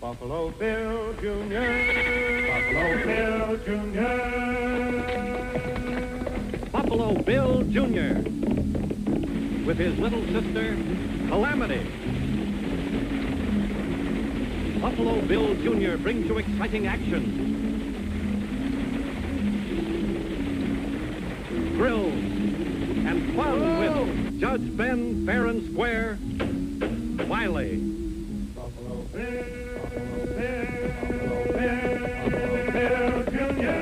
Buffalo Bill Jr. Buffalo Bill Jr. Buffalo Bill Jr. with his little sister, Calamity. Buffalo Bill Jr. brings you exciting action, thrills, and fun with Judge Ben fair and square, Wiley. Buffalo Bill, Buffalo Bill Jr.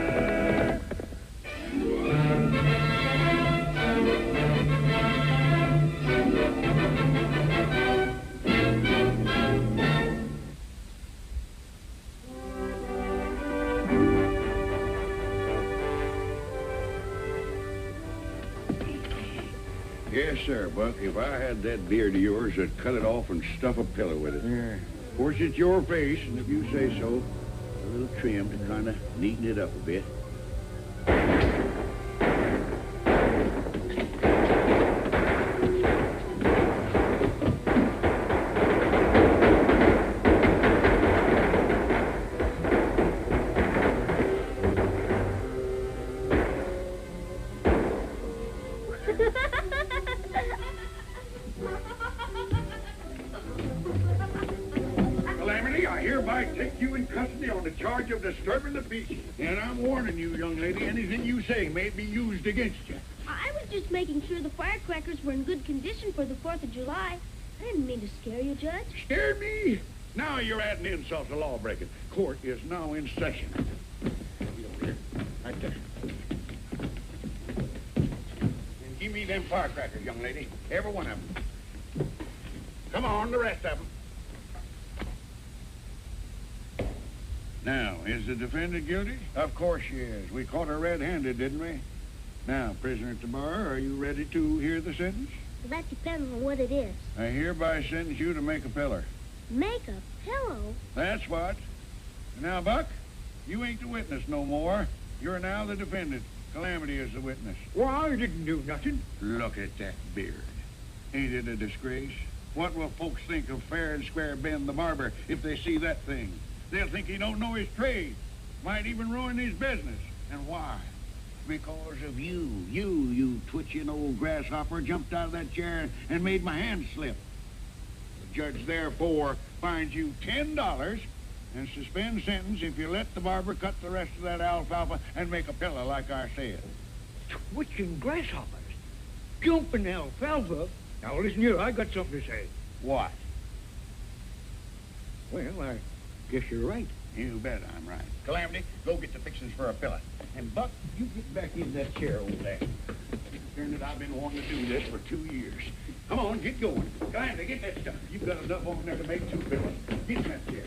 Yes, sir, Buck. If I had that beard of yours, I'd cut it off and stuff a pillow with it. Yeah. Of course, it's your face, and if you say so, a little trim to kind of neaten it up a bit. Calamity, I hereby take you in custody on the charge of disturbing the peace. And I'm warning you, young lady, anything you say may be used against you. I was just making sure the firecrackers were in good condition for the 4th of July. I didn't mean to scare you, Judge. Scared me? Now you're adding insult to law-breaking. Court is now in session. Get over here. Right there. And give me them firecrackers, young lady. Every one of them. Come on, the rest of them. Now, is the defendant guilty? Of course she is. We caught her red-handed, didn't we? Now, prisoner at the bar, are you ready to hear the sentence? Well, that depends on what it is. I hereby sentence you to make a pillar. Make a pillow? That's what. Now, Buck, you ain't the witness no more. You're now the defendant. Calamity is the witness. Well, I didn't do nothing. Look at that beard. Ain't it a disgrace? What will folks think of fair and square Ben the barber if they see that thing? They'll think he don't know his trade. Might even ruin his business. And why? Because of you. You twitching old grasshopper, jumped out of that chair and made my hand slip. The judge, therefore, fines you $10 and suspends sentence if you let the barber cut the rest of that alfalfa and make a pillow like I said. Twitching grasshoppers. Jumping alfalfa. Now, listen here, I got something to say. What? Well, I guess you're right. You bet I'm right. Calamity, go get the fixings for a pillow. And Buck, you get back in that chair over there. Darn it, I've been wanting to do this for 2 years. Come on, get going. Calamity, get that stuff. You've got enough on there to make 2 pillows. Get in that chair.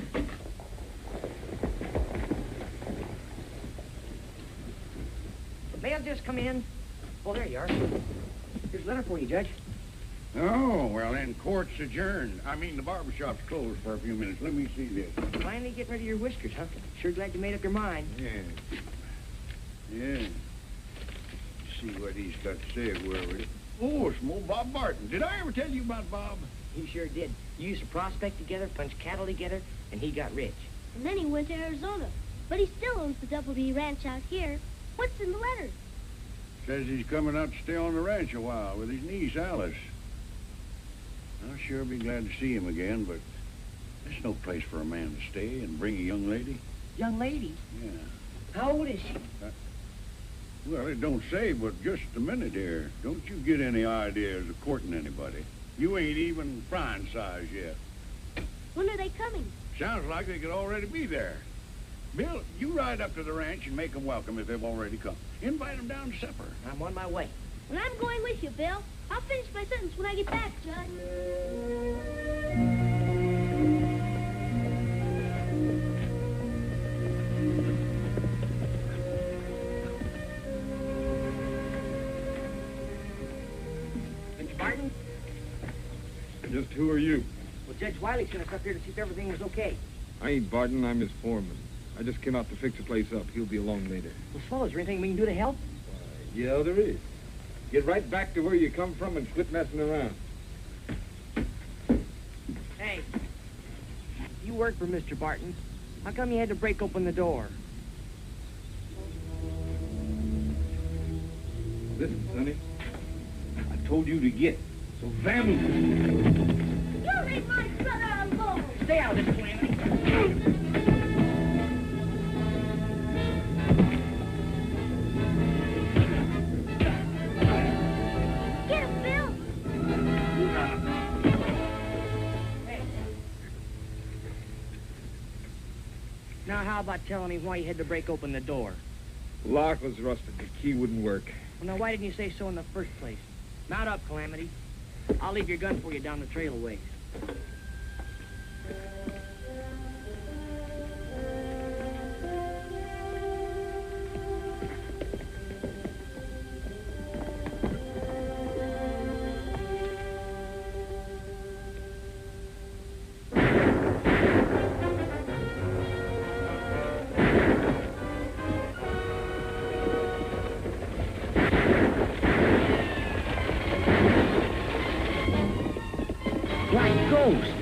The mail just come in. Oh, there you are. Here's a letter for you, Judge. Oh, well, then court's adjourned. I mean, the barber shop's closed for a few minutes. Let me see this. Finally getting rid of your whiskers, huh? Sure glad you made up your mind. Yeah. Yeah. See what he's got to say, where we... Oh, it's more Bob Barton. Did I ever tell you about Bob? He sure did. You used to prospect together, punch cattle together, and he got rich. And then he went to Arizona. But he still owns the Double D Ranch out here. What's in the letter? Says he's coming out to stay on the ranch a while with his niece, Alice. I'll sure be glad to see him again, but there's no place for a man to stay and bring a young lady. Young lady? Yeah. How old is she? Well, it don't say, but just a minute here. Don't you get any ideas of courting anybody. You ain't even frying size yet. When are they coming? Sounds like they could already be there. Bill, you ride up to the ranch and make them welcome if they've already come. Invite them down to supper. I'm on my way. And I'm going with you, Bill. I'll finish my sentence when I get back, Judge. Mr. Barton? Just who are you? Well, Judge Wiley sent us up here to see if everything was okay. I ain't Barton, I'm his foreman. I just came out to fix the place up. He'll be along later. Well, fellas, is there anything we can do to help? Yeah, there is. Get right back to where you come from and quit messing around. Hey, You work for Mr. Barton. How come you had to break open the door? Listen, Sonny. I told you to get. So family. You leave my son alone! Stay out of this, Calamity. Get him, Bill! Now, how about telling me why you had to break open the door? Lock was rusted. The key wouldn't work. Well, now, why didn't you say so in the first place? Mount up, Calamity. I'll leave your gun for you down the trail a ways. Black Ghost!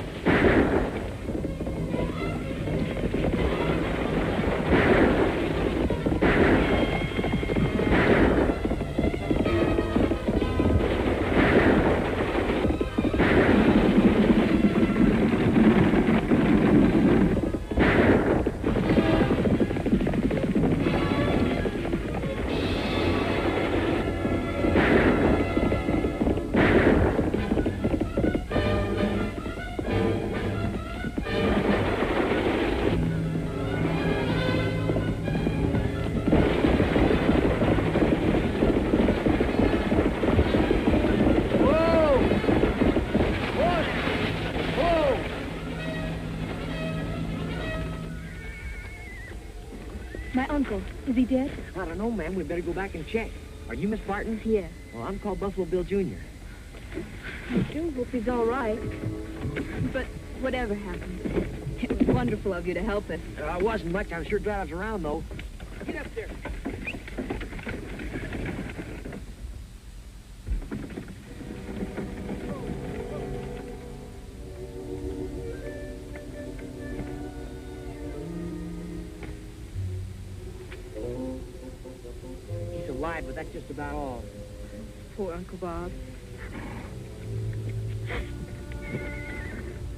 My uncle, is he dead? I don't know, ma'am. We better go back and check. Are you Miss Barton? Yeah. Well, I'm called Buffalo Bill Jr. I do hope he's all right. But whatever happened, it was wonderful of you to help us. I wasn't much. I'm sure glad I was around, though. Get up there. He's alive, but that's just about all. Poor Uncle Bob.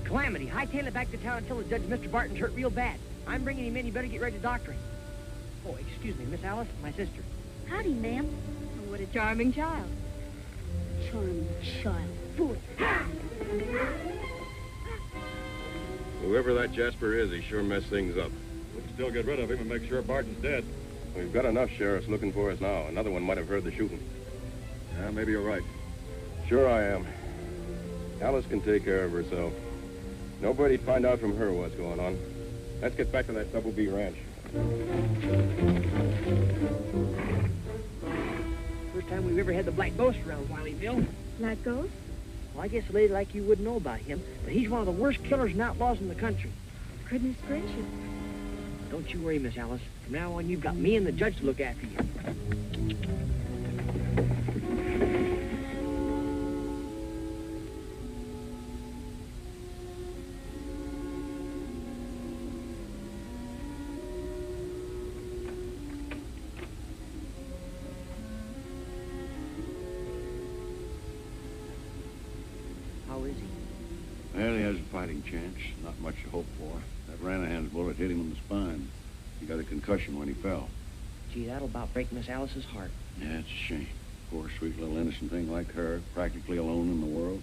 Calamity, hightail it back to town and tell the judge Mr. Barton's hurt real bad. I'm bringing him in. You better get ready to doctor him. Oh, excuse me, Miss Alice, my sister. Howdy, ma'am. Oh, what a charming child. Charming child. Fool. Whoever that Jasper is, he sure messed things up. We can still get rid of him and make sure Barton's dead. We've got enough sheriffs looking for us now. Another one might have heard the shooting. Yeah, maybe you're right. Sure I am. Alice can take care of herself. Nobody'd find out from her what's going on. Let's get back to that Double B ranch. First time we've ever had the Black Ghost around, Wiley Bill. Black Ghost? Well, I guess a lady like you wouldn't know about him, but he's one of the worst killers and outlaws in the country. Goodness gracious. Don't you worry, Miss Alice. From now on, you've got me and the judge to look after you. How is he? Well, he has a fighting chance. Not much to hope for. That Ranahan's bullet hit him in the spine. He got a concussion when he fell. Gee, that'll about break Miss Alice's heart. Yeah, it's a shame. Poor, sweet little innocent thing like her, practically alone in the world.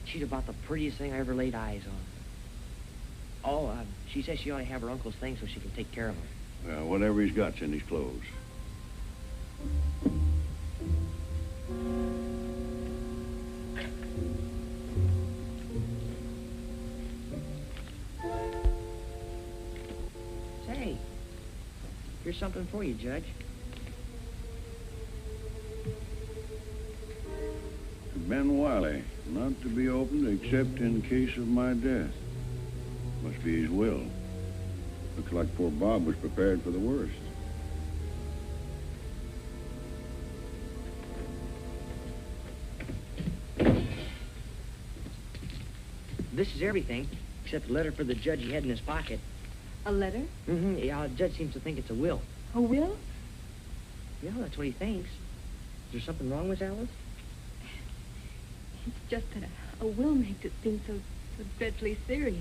She's about the prettiest thing I ever laid eyes on. Oh, she says she ought to have her uncle's thing so she can take care of him. Well, whatever he's got's in his clothes. Say, here's something for you, Judge. To Ben Wiley, not to be opened except in case of my death. Must be his will. Looks like poor Bob was prepared for the worst. This is everything. except a letter for the judge he had in his pocket. A letter? Mm-hmm. Yeah, the judge seems to think it's a will. A will? Yeah, that's what he thinks. Is there something wrong, Miss Alice? It's just that a will makes it seem so dreadfully serious.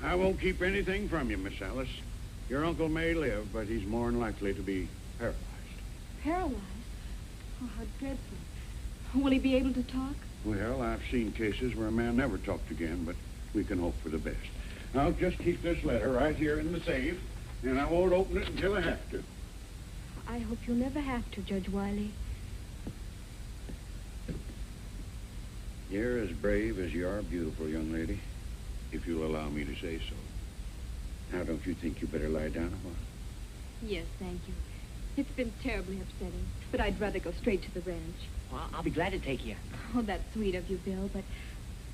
I won't keep anything from you, Miss Alice. Your uncle may live, but he's more than likely to be paralyzed. Paralyzed? Oh, how dreadful. Will he be able to talk? Well, I've seen cases where a man never talked again, but we can hope for the best. I'll just keep this letter right here in the safe, and I won't open it until I have to. I hope you'll never have to, Judge Wiley. You're as brave as you are beautiful, young lady, if you'll allow me to say so. Now, don't you think you better lie down a while? Yes, thank you. It's been terribly upsetting, but I'd rather go straight to the ranch. Well, I'll be glad to take you. Oh, that's sweet of you, Bill, but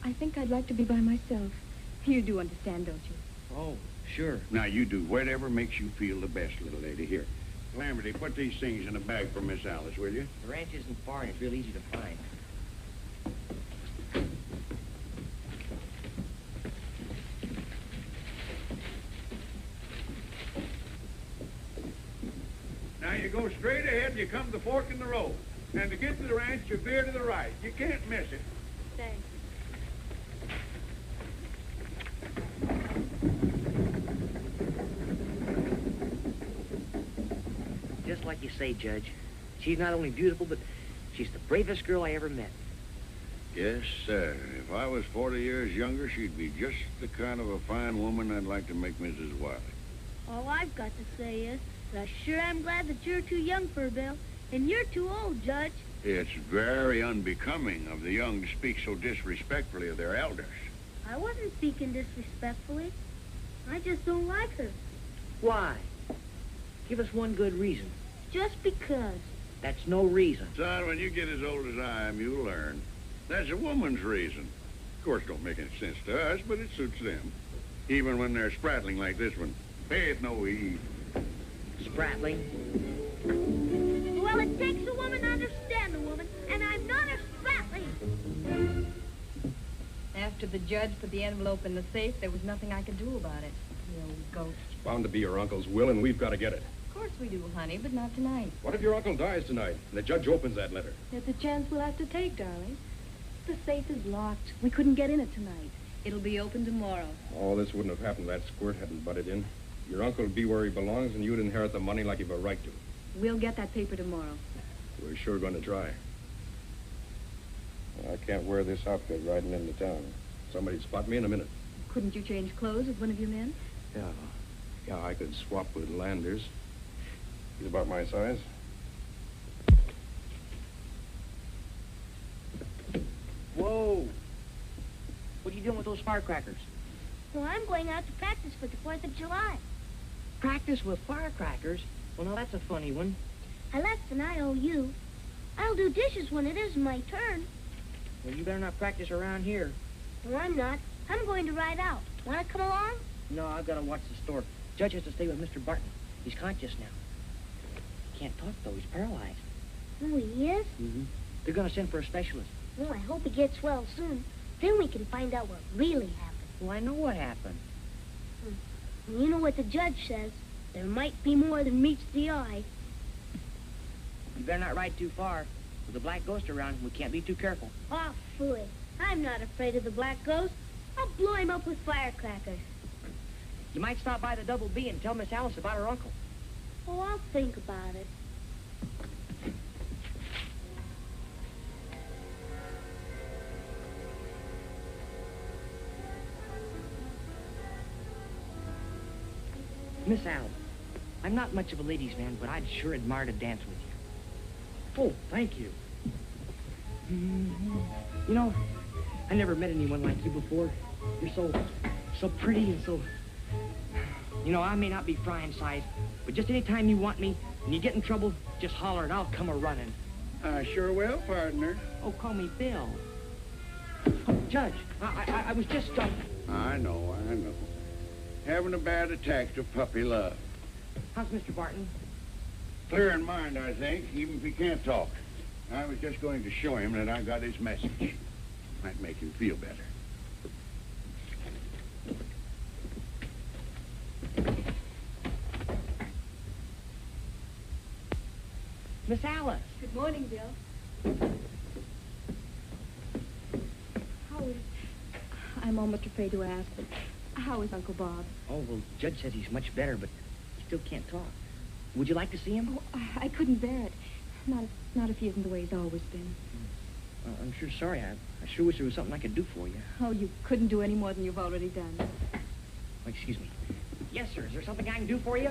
I think I'd like to be by myself. You do understand, don't you? Oh, sure. Now, you do whatever makes you feel the best, little lady. Here, Lamberty, put these things in a bag for Miss Alice, will you? The ranch isn't far and it's real easy to find. Now, you go straight ahead, you come to the fork in the road. And to get to the ranch, you veer to the right. You can't miss it. Thanks. Just like you say, Judge. She's not only beautiful, but she's the bravest girl I ever met. Yes, sir. If I was 40 years younger, she'd be just the kind of a fine woman I'd like to make Mrs. Wiley. All I've got to say is that I sure am glad that you're too young for a bill, and you're too old, Judge. It's very unbecoming of the young to speak so disrespectfully of their elders. I wasn't speaking disrespectfully. I just don't like her. Why? Give us one good reason. Just because. That's no reason. Son, when you get as old as I am, you'll learn. That's a woman's reason. Of course, it don't make any sense to us, but it suits them. Even when they're sprattling like this one. Pay it no heed. Sprattling? Well, it takes a woman to understand a woman, and I'm not a spratling. After the judge put the envelope in the safe, there was nothing I could do about it. The old ghost. It's bound to be your uncle's will, and we've got to get it. Of course we do, honey, but not tonight. What if your uncle dies tonight, and the judge opens that letter? There's a chance we'll have to take, darling. The safe is locked. We couldn't get in it tonight. It'll be open tomorrow. All this wouldn't have happened if that squirt hadn't butted in. Your uncle would be where he belongs, and you'd inherit the money like you've a right to. We'll get that paper tomorrow. We're sure going to try. I can't wear this outfit riding into town. Somebody'd spot me in a minute. Couldn't you change clothes with one of your men? Yeah, I could swap with Landers. He's about my size. Whoa! What are you doing with those firecrackers? Well, I'm going out to practice for the 4th of July. Practice with firecrackers? Well, now that's a funny one. I left an IOU. I'll do dishes when it is my turn. Well, you better not practice around here. No, I'm not. I'm going to ride out. Want to come along? No, I've got to watch the store. Judge has to stay with Mr. Barton. He's conscious now. He can't talk, though. He's paralyzed. Oh, he is? Mm-hmm. They're going to send for a specialist. Well, I hope he gets well soon. Then we can find out what really happened. Well, I know what happened. You know what the judge says. There might be more than meets the eye. You better not ride too far. With the black ghost around, we can't be too careful. Oh, fooey. I'm not afraid of the black ghost. I'll blow him up with firecrackers. You might stop by the Double B and tell Miss Alice about her uncle. Oh, I'll think about it. Miss Alice, I'm not much of a ladies' man, but I'd sure admire to dance with you. Oh, thank you. You know, I never met anyone like you before. You're so pretty and so... You know, I may not be frying size, but just any time you want me and you get in trouble, just holler and I'll come a-running. I sure will, partner. Oh, call me Bill. Oh, Judge, I was just... I know. Having a bad attack of puppy love. How's Mr. Barton? Clear in mind, I think, even if he can't talk. I was just going to show him that I got his message. Might make him feel better. Miss Alice. Good morning, Bill. How is... I'm almost afraid to ask, but how is Uncle Bob? Oh, well, Judge says he's much better, but he still can't talk. Would you like to see him? Oh, I couldn't bear it. Not if he isn't the way he's always been. I'm sure sorry. I sure wish there was something I could do for you. Oh, you couldn't do any more than you've already done. Oh, excuse me. Yes, sir. Is there something I can do for you?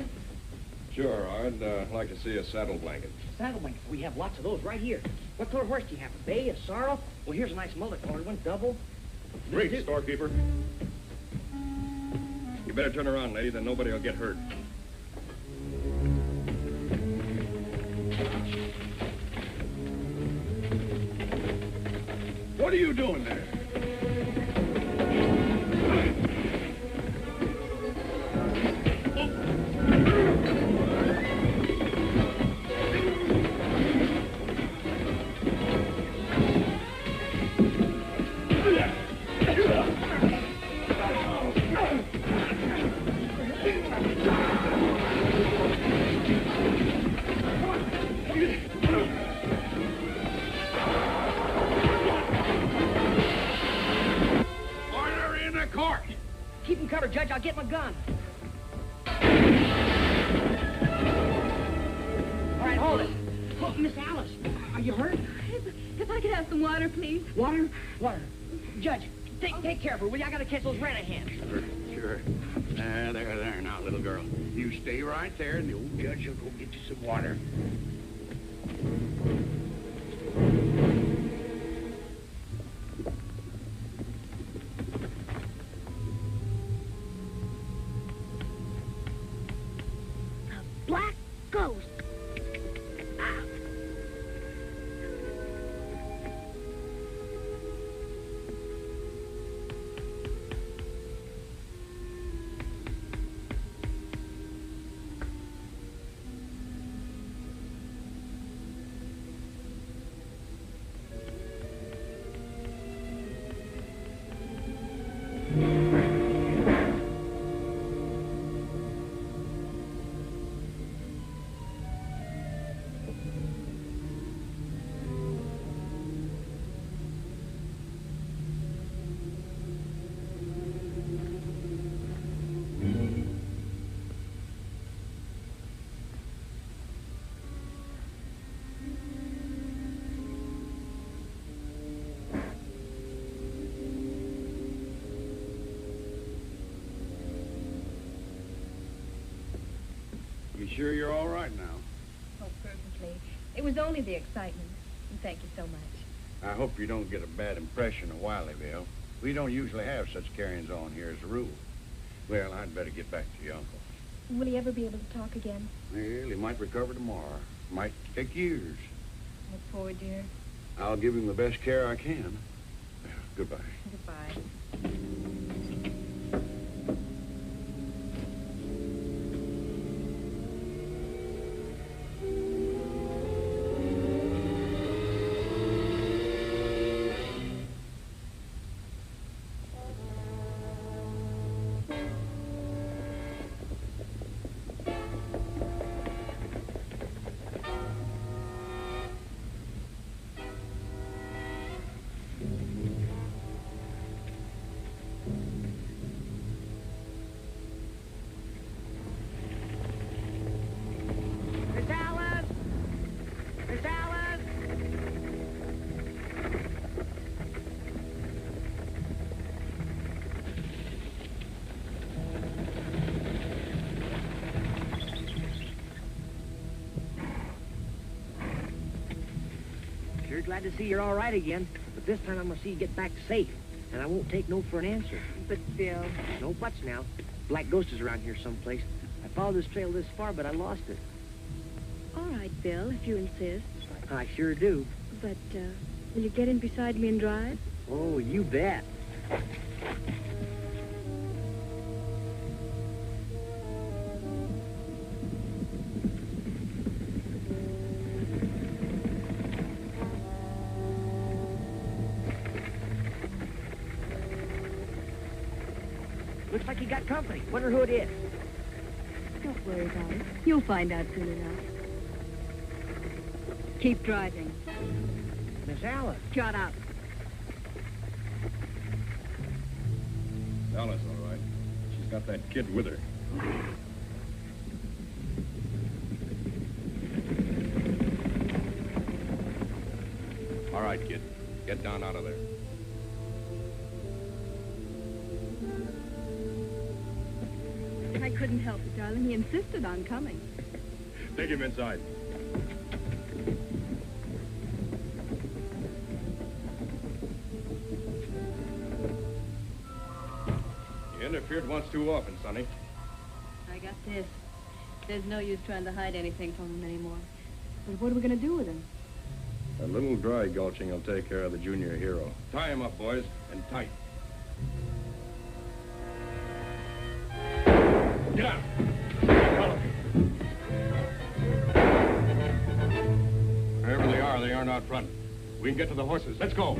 Sure, I'd like to see a saddle blanket. Saddle blankets. We have lots of those right here. What color horse do you have? A bay, a sorrel? Well, here's a nice multicolored one, double. Great, storekeeper. You better turn around, lady, then nobody will get hurt. What are you doing there? Keep him covered, Judge. I'll get my gun. All right, hold it. Oh, Miss Alice, are you hurt? If I could have some water, please. Water? Water. Judge, take care of her, will you? I gotta catch those red hands. Sure. There now, little girl. You stay right there, and the old judge will go get you some water. Black ghost. You sure you're all right now? Oh, perfectly. It was only the excitement. And thank you so much. I hope you don't get a bad impression of Wileyville. We don't usually have such carryings on here as a rule. Well, I'd better get back to your uncle. Will he ever be able to talk again? Well, he might recover tomorrow. Might take years. Oh, poor dear. I'll give him the best care I can. Well, goodbye. Goodbye. Miss Alice! Miss Alice! Sure glad to see you're all right again, but this time I'm gonna see you get back safe, and I won't take no for an answer. But, Bill... No buts now. Black Ghost is around here someplace. I followed this trail this far, but I lost it. All right, Bill, if you insist. I sure do. But, will you get in beside me and drive? Oh, you bet. Looks like you got company. Wonder who it is. Don't worry about it. You'll find out soon enough. Keep driving. Miss Alice. Shut up. Alice, all right. She's got that kid with her. All right, kid. Get down out of there. I couldn't help it, darling. He insisted on coming. Take him inside. You interfered once too often, Sonny. I got this. There's no use trying to hide anything from him anymore. But what are we going to do with him? A little dry gulching will take care of the junior hero. Tie him up, boys, and tight. Get out! Wherever they aren't out front. We can get to the horses. Let's go.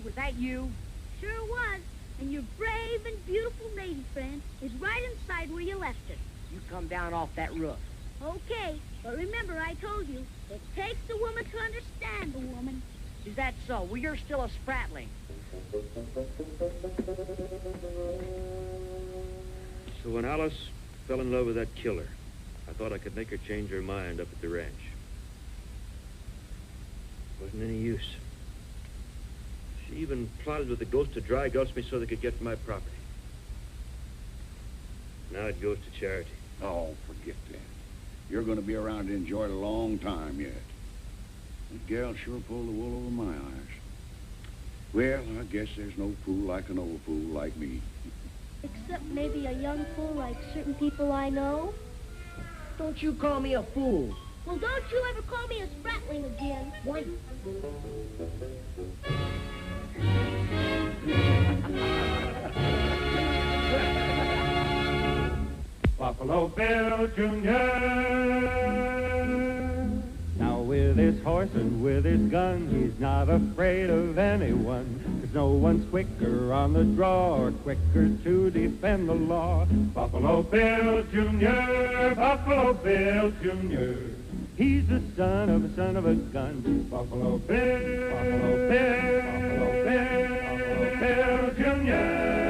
Was that you? Sure was. And your brave and beautiful lady friend is right inside where you left her. You come down off that roof. Okay, but remember I told you, it takes a woman to understand a woman. Is that so? Well, you're still a spratling. So when Alice fell in love with that killer, I thought I could make her change her mind up at the ranch. Wasn't any use. She even plotted with the ghost to dry gulch me so they could get my property. Now it goes to charity. Oh, forget that. You're going to be around to enjoy it a long time yet. That gal sure pulled the wool over my eyes. Well, I guess there's no fool like an old fool like me. Except maybe a young fool like certain people I know. Don't you call me a fool. Well, don't you ever call me a spratling again. What? Buffalo Bill Jr. Now with his horse and with his gun, he's not afraid of anyone. 'Cause no one's quicker on the draw or quicker to defend the law. Buffalo Bill Jr., Buffalo Bill Jr. He's the son of a gun. Buffalo Bill, Buffalo Bill, Buffalo Bill Jr.